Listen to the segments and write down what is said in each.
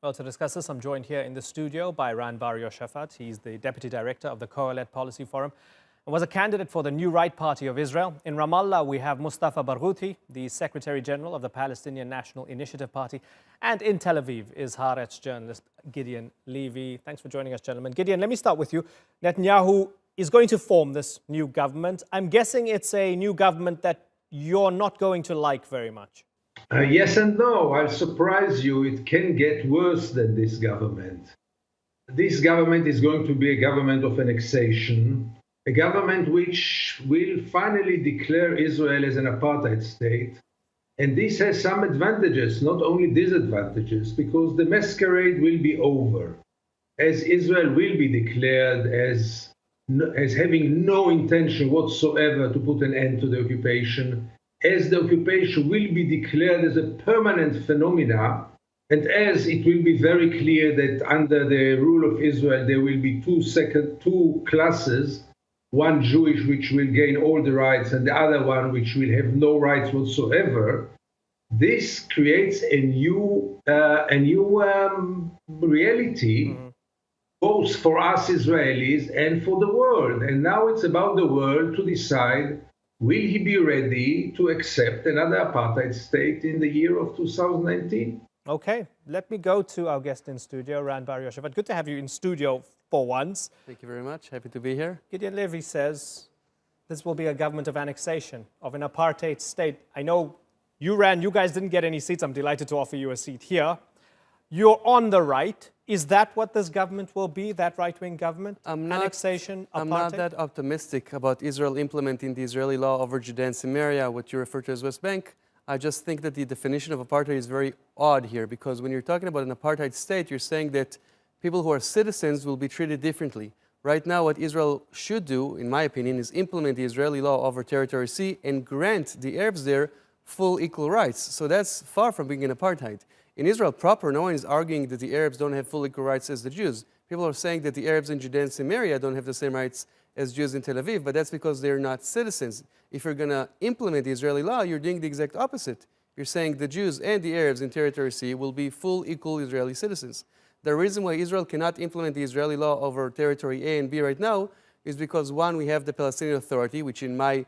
Well, to discuss this, I'm joined here in the studio by Bar-Yoshafat. He's the Deputy Director of the Coalesced Policy Forum and was a candidate for the New Right Party of Israel. In Ramallah, we have Mustafa Barghouti, the Secretary General of the Palestinian National Initiative Party. And in Tel Aviv is Haaretz journalist Gideon Levy. Thanks for joining us, gentlemen. Gideon, let me start with you. Netanyahu is going to form this new government. I'm guessing it's a new government that you're not going to like very much. Yes and no. I'll surprise you. It can get worse than this government. This government is going to be a government of annexation, a government which will finally declare Israel as an apartheid state. And this has some advantages, not only disadvantages, because the masquerade will be over, as Israel will be declared as having no intention whatsoever to put an end to the occupation, as the occupation will be declared as a permanent phenomena, and as it will be very clear that under the rule of Israel there will be two classes, one Jewish which will gain all the rights and the other one which will have no rights whatsoever. This creates a new reality, both for us Israelis and for the world. And now it's about the world to decide, will he be ready to accept another apartheid state in the year of 2019? Okay, let me go to our guest in studio, Bar-Yoshafat. Good to have you in studio for once. Thank you very much. Happy to be here. Gideon Levy says this will be a government of annexation, of an apartheid state. I know you guys didn't get any seats. I'm delighted to offer you a seat here. You're on the right. Is that what this government will be, that right-wing government? Annexation, apartheid? I'm not that optimistic about Israel implementing the Israeli law over Judea and Samaria, what you refer to as West Bank. I just think that the definition of apartheid is very odd here, because when you're talking about an apartheid state, you're saying that people who are citizens will be treated differently. Right now, what Israel should do, in my opinion, is implement the Israeli law over Territory C and grant the Arabs there full equal rights. So that's far from being an apartheid. In Israel proper, no one is arguing that the Arabs don't have full equal rights as the Jews. People are saying that the Arabs in Judea and Samaria don't have the same rights as Jews in Tel Aviv, but that's because they're not citizens. If you're going to implement the Israeli law, you're doing the exact opposite. You're saying the Jews and the Arabs in Territory C will be full equal Israeli citizens. The reason why Israel cannot implement the Israeli law over Territory A and B right now is because, one, we have the Palestinian Authority, which in my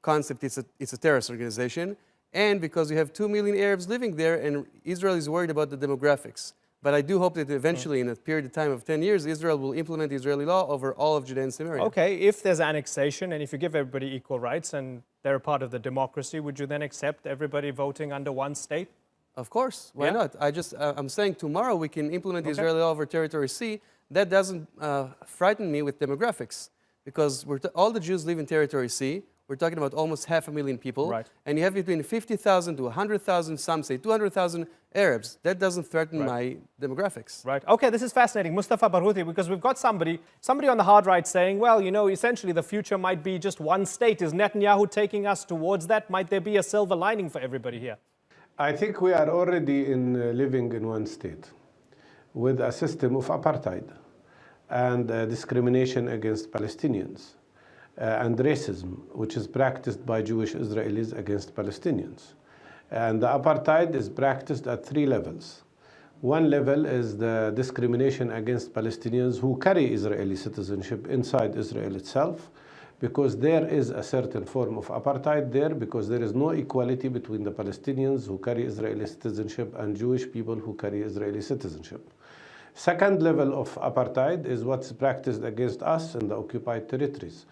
concept it's a terrorist organization, and because you have 2 million Arabs living there, and Israel is worried about the demographics. But I do hope that eventually, in a period of time of 10 years, Israel will implement the Israeli law over all of Judea and Samaria. Okay, if there's annexation and if you give everybody equal rights and they're a part of the democracy, would you then accept everybody voting under one state? Of course, why not? I'm saying tomorrow we can implement the Israeli law over Territory C. That doesn't frighten me with demographics, because all the Jews live in Territory C. We're talking about almost 500,000 people. Right. And you have between 50,000 to 100,000, some say 200,000 Arabs. That doesn't threaten my demographics. Right. Okay, this is fascinating. Mustafa Barghouti, because we've got somebody on the hard right saying, well, you know, essentially the future might be just one state. Is Netanyahu taking us towards that? Might there be a silver lining for everybody here? I think we are already living in one state with a system of apartheid and discrimination against Palestinians. And racism, which is practiced by Jewish Israelis against Palestinians. And the apartheid is practiced at 3 levels. One level is the discrimination against Palestinians who carry Israeli citizenship inside Israel itself, because there is a certain form of apartheid there, because there is no equality between the Palestinians who carry Israeli citizenship and Jewish people who carry Israeli citizenship. Second level of apartheid is what's practiced against us in the occupied territories.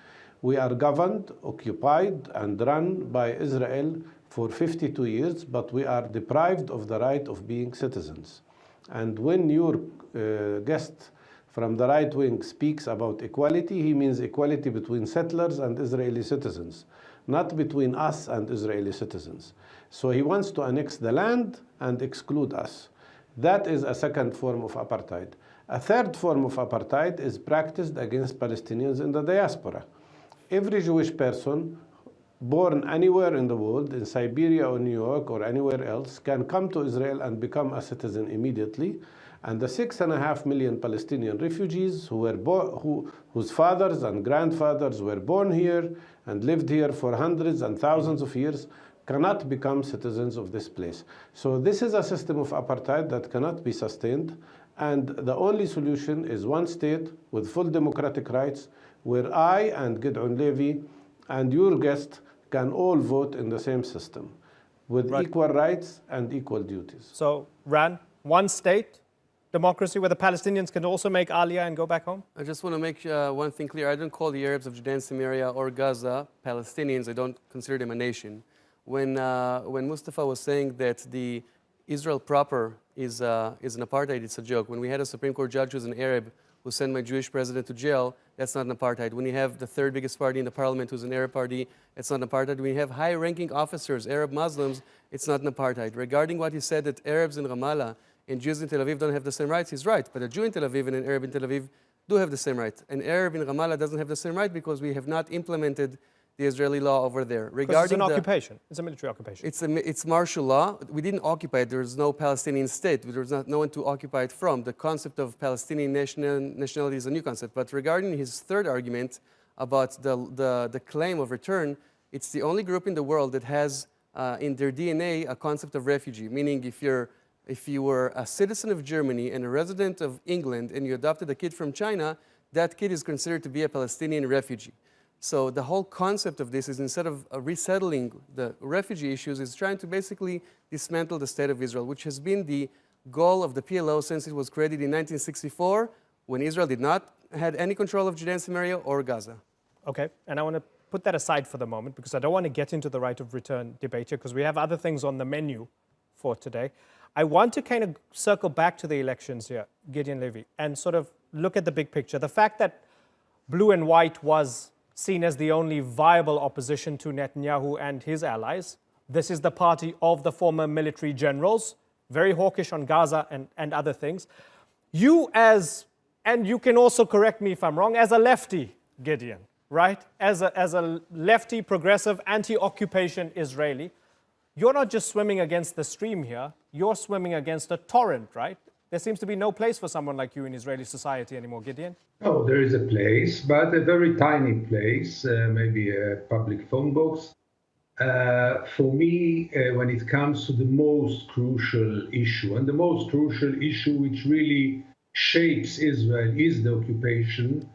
We are governed, occupied, and run by Israel for 52 years, but we are deprived of the right of being citizens. And when your guest from the right wing speaks about equality, he means equality between settlers and Israeli citizens, not between us and Israeli citizens. So he wants to annex the land and exclude us. That is a second form of apartheid. A third form of apartheid is practiced against Palestinians in the diaspora. Every Jewish person born anywhere in the world, in Siberia or New York or anywhere else, can come to Israel and become a citizen immediately. And the 6.5 million Palestinian refugees whose fathers and grandfathers were born here and lived here for hundreds and thousands of years cannot become citizens of this place. So this is a system of apartheid that cannot be sustained, and the only solution is one state with full democratic rights, where I and Gidon Levy and your guest can all vote in the same system with equal rights and equal duties. So, Ran, one state democracy where the Palestinians can also make Aliyah and go back home? I just want to make one thing clear. I don't call the Arabs of Judea and Samaria or Gaza Palestinians. I don't consider them a nation. When Mustafa was saying that the Israel proper is an apartheid, it's a joke. When we had a Supreme Court judge who's an Arab who sent my Jewish president to jail, that's not an apartheid. When you have the third biggest party in the parliament who's an Arab party, it's not an apartheid. When you have high-ranking officers, Arab Muslims, it's not an apartheid. Regarding what he said that Arabs in Ramallah and Jews in Tel Aviv don't have the same rights, he's right. But a Jew in Tel Aviv and an Arab in Tel Aviv do have the same right. An Arab in Ramallah doesn't have the same right because we have not implemented the Israeli law over there. Because it's an occupation. It's a military occupation. It's martial law. We didn't occupy it. There's no Palestinian state. There's no one to occupy it from. The concept of Palestinian nationality is a new concept. But regarding his third argument about the claim of return, it's the only group in the world that has in their DNA a concept of refugee, meaning if you were a citizen of Germany and a resident of England and you adopted a kid from China, that kid is considered to be a Palestinian refugee. So the whole concept of this is, instead of resettling the refugee issues, is trying to basically dismantle the state of Israel, which has been the goal of the PLO since it was created in 1964, when Israel did not have any control of Judea and Samaria or Gaza. Okay, and I want to put that aside for the moment because I don't want to get into the right of return debate here because we have other things on the menu for today. I want to kind of circle back to the elections here, Gideon Levy, and sort of look at the big picture. The fact that blue and white was seen as the only viable opposition to Netanyahu and his allies. This is the party of the former military generals, very hawkish on Gaza and other things. You and you can also correct me if I'm wrong, as a lefty, Gideon, right? As a lefty, progressive, anti-occupation Israeli, you're not just swimming against the stream here, you're swimming against a torrent, right? There seems to be no place for someone like you in Israeli society anymore, Gideon. Oh, there is a place, but a very tiny place, maybe a public phone box. For me, when it comes to the most crucial issue, and the most crucial issue which really shapes Israel is the occupation,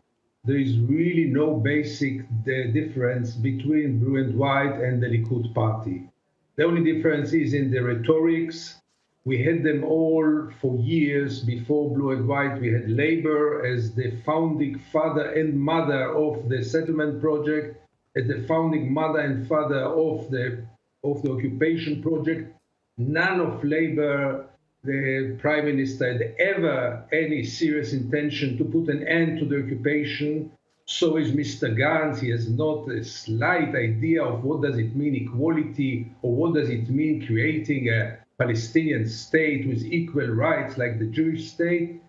there is really no basic difference between blue and white and the Likud party. The only difference is in the rhetorics. We had them all for years before blue and white. We had Labor as the founding father and mother of the settlement project, as the founding mother and father of the occupation project. None of Labor, the prime minister, had ever any serious intention to put an end to the occupation. So is Mr. Gantz. He has not a slight idea of what does it mean equality, or what does it mean creating a Palestinian state with equal rights like the Jewish state.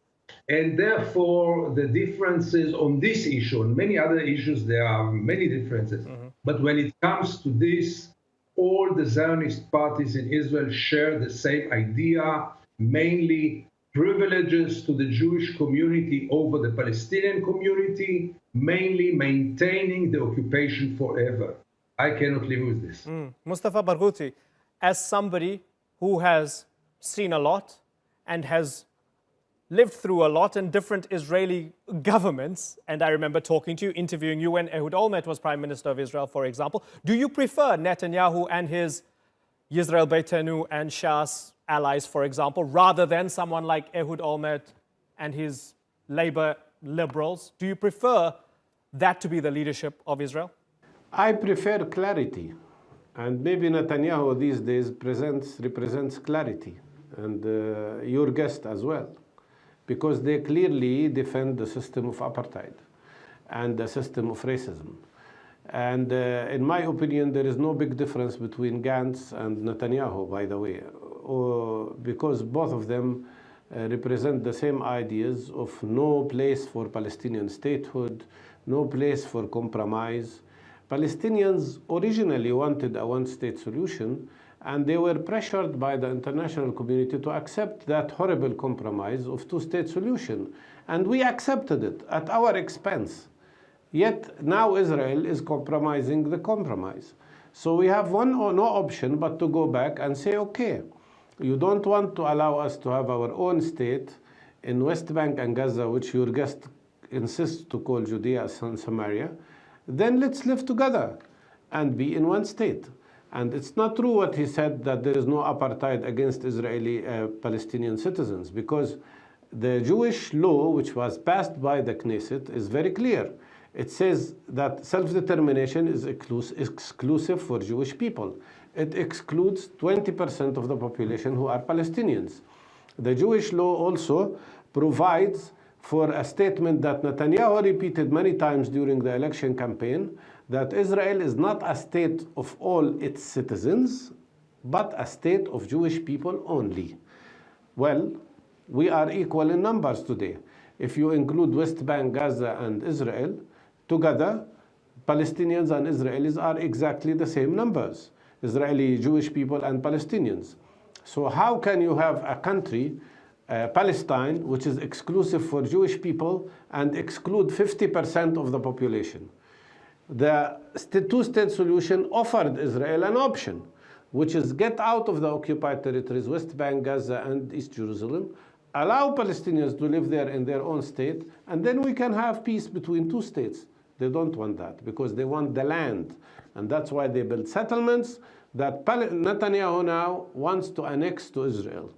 And therefore, the differences on this issue, on many other issues, there are many differences. But when it comes to this, all the Zionist parties in Israel share the same idea, mainly privileges to the Jewish community over the Palestinian community, mainly maintaining the occupation forever. I cannot live with this. Mustafa Barghouti, as somebody who has seen a lot and has lived through a lot in different Israeli governments, and I remember talking to you, interviewing you when Ehud Olmert was Prime Minister of Israel, for example. Do you prefer Netanyahu and his Yisrael Beitenu and Shas allies, for example, rather than someone like Ehud Olmert and his Labour liberals? Do you prefer that to be the leadership of Israel? I prefer clarity. And maybe Netanyahu these days represents clarity, and your guest as well, because they clearly defend the system of apartheid and the system of racism. And in my opinion, there is no big difference between Gantz and Netanyahu, by the way, because both of them represent the same ideas of no place for Palestinian statehood, no place for compromise. Palestinians originally wanted a one-state solution, and they were pressured by the international community to accept that horrible compromise of two-state solution. And we accepted it at our expense. Yet now Israel is compromising the compromise. So we have no option but to go back and say, okay, you don't want to allow us to have our own state in West Bank and Gaza, which your guest insists to call Judea and Samaria, then let's live together and be in one state. And it's not true what he said, that there is no apartheid against Israeli Palestinian citizens, because the Jewish law, which was passed by the Knesset, is very clear. It says that self-determination is exclusive for Jewish people. It excludes 20% of the population who are Palestinians. The Jewish law also provides for a statement that Netanyahu repeated many times during the election campaign, that Israel is not a state of all its citizens, but a state of Jewish people only. Well, we are equal in numbers today. If you include West Bank, Gaza, and Israel, together, Palestinians and Israelis are exactly the same numbers. Israeli Jewish people and Palestinians. So how can you have a country, Palestine, which is exclusive for Jewish people and exclude 50% of the population? The two-state solution offered Israel an option, which is get out of the occupied territories, West Bank, Gaza, and East Jerusalem, allow Palestinians to live there in their own state, and then we can have peace between two states. They don't want that because they want the land. And that's why they build settlements that Netanyahu now wants to annex to Israel.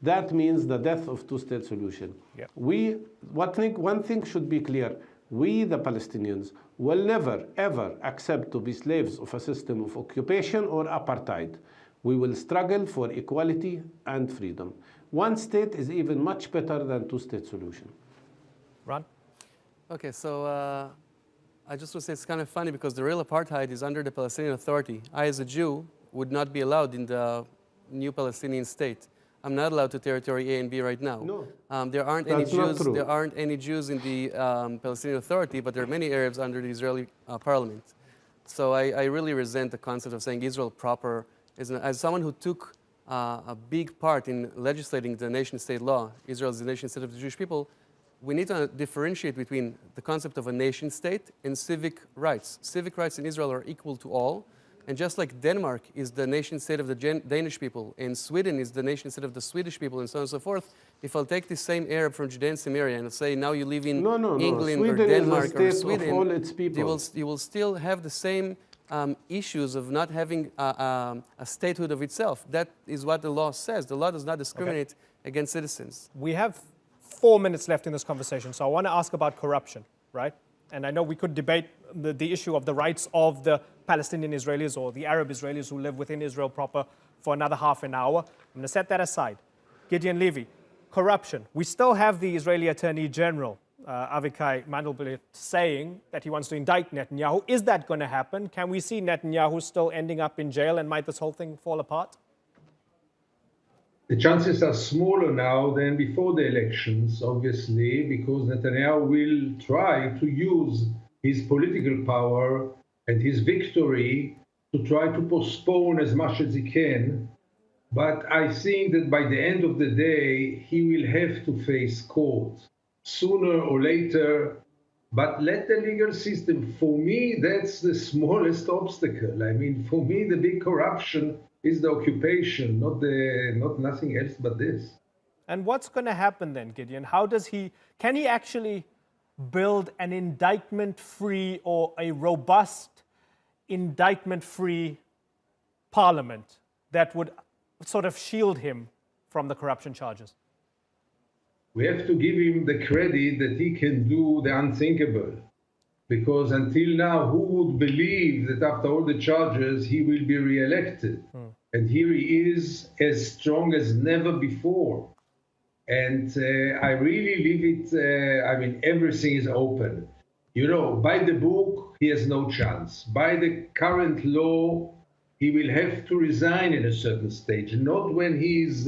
That means the death of two-state solution. Yep. One thing should be clear. We, the Palestinians, will never, ever accept to be slaves of a system of occupation or apartheid. We will struggle for equality and freedom. One state is even much better than two-state solution. Ron? Okay, so I just want to say it's kind of funny because the real apartheid is under the Palestinian Authority. I, as a Jew, would not be allowed in the new Palestinian state. I'm not allowed to territory A and B right now. No, there aren't any that's not Jews. true. There aren't any Jews in the Palestinian Authority, but there are many Arabs under the Israeli parliament. So I really resent the concept of saying Israel proper. As someone who took a big part in legislating the nation-state law, Israel is the nation-state of the Jewish people, we need to differentiate between the concept of a nation-state and civic rights. Civic rights in Israel are equal to all. And just like Denmark is the nation-state of the Danish people, and Sweden is the nation-state of the Swedish people, and so on and so forth, if I'll take the same Arab from Judea and Samaria and say, now you live in England Sweden or Denmark is a state or Sweden, of all its people. You will still have the same issues of not having a statehood of itself. That is what the law says. The law does not discriminate against citizens. We have 4 minutes left in this conversation, so I want to ask about corruption, right? And I know we could debate the issue of the rights of the Palestinian Israelis or the Arab Israelis who live within Israel proper for another half an hour. I'm going to set that aside. Gideon Levy, corruption. We still have the Israeli Attorney General, Avichai Mandelblit, saying that he wants to indict Netanyahu. Is that going to happen? Can we see Netanyahu still ending up in jail, and might this whole thing fall apart? The chances are smaller now than before the elections, obviously, because Netanyahu will try to use his political power and his victory to try to postpone as much as he can. But I think that by the end of the day, he will have to face court sooner or later. But let the legal system, for me, that's the smallest obstacle. I mean, for me, the big corruption is the occupation, not nothing else but this. And what's going to happen then, Gideon? Can he actually build an indictment-free or a robust indictment-free parliament that would sort of shield him from the corruption charges? We have to give him the credit that he can do the unthinkable. Because until now, who would believe that after all the charges, he will be re-elected? And here he is as strong as never before. And I really leave it, everything is open. You know, by the book, he has no chance. By the current law, he will have to resign in a certain stage, not when he is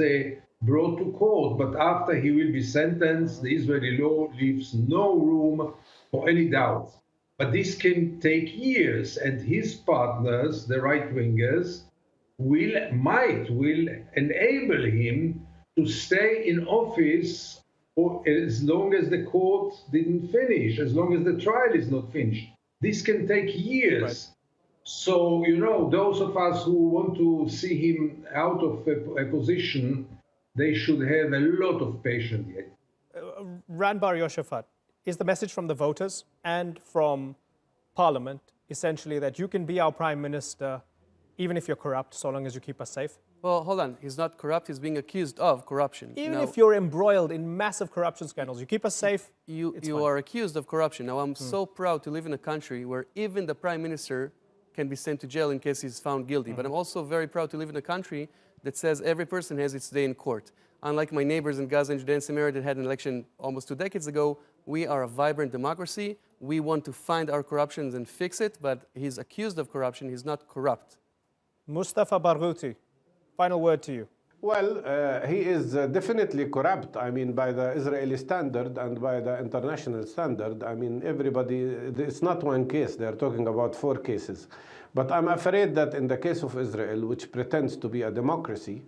brought to court, but after he will be sentenced. The Israeli law leaves no room for any doubt. But this can take years, and his partners, the right-wingers, will enable him to stay in office for as long as the court didn't finish, as long as the trial is not finished. This can take years. Right. So, you know, those of us who want to see him out of a position, they should have a lot of patience yet. Bar-Yoshafat, is the message from the voters and from Parliament essentially that you can be our prime minister even if you're corrupt, so long as you keep us safe? Well, hold on. He's not corrupt. He's being accused of corruption. Even if you're embroiled in massive corruption scandals, you keep us safe, you it's fine. are accused of corruption. Now, I'm so proud to live in a country where even the prime minister can be sent to jail in case he's found guilty. But I'm also very proud to live in a country that says every person has its day in court. Unlike my neighbors in Gaza and Judea and Samaria that had an election almost 2 decades ago, we are a vibrant democracy. We want to find our corruptions and fix it, but he's accused of corruption. He's not corrupt. Mustafa Barghouti, final word to you. Well, he is definitely corrupt. I mean, by the Israeli standard and by the international standard. I mean, everybody, it's not one case. They're talking about 4 cases. But I'm afraid that in the case of Israel, which pretends to be a democracy,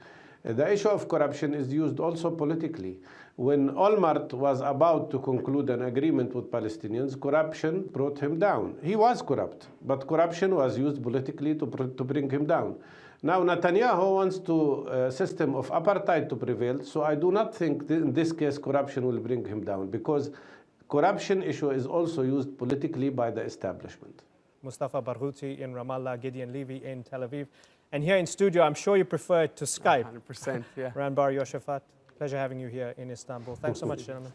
the issue of corruption is used also politically. When Olmert was about to conclude an agreement with Palestinians, corruption brought him down. He was corrupt, but corruption was used politically to bring him down. Now Netanyahu wants a system of apartheid to prevail, so I do not think in this case corruption will bring him down, because corruption issue is also used politically by the establishment. Mustafa Barghouti in Ramallah, Gideon Levy in Tel Aviv. And here in studio, I'm sure you prefer it to Skype. 100%, yeah. Bar-Yoshafat, pleasure having you here in Istanbul. Thanks so much, gentlemen.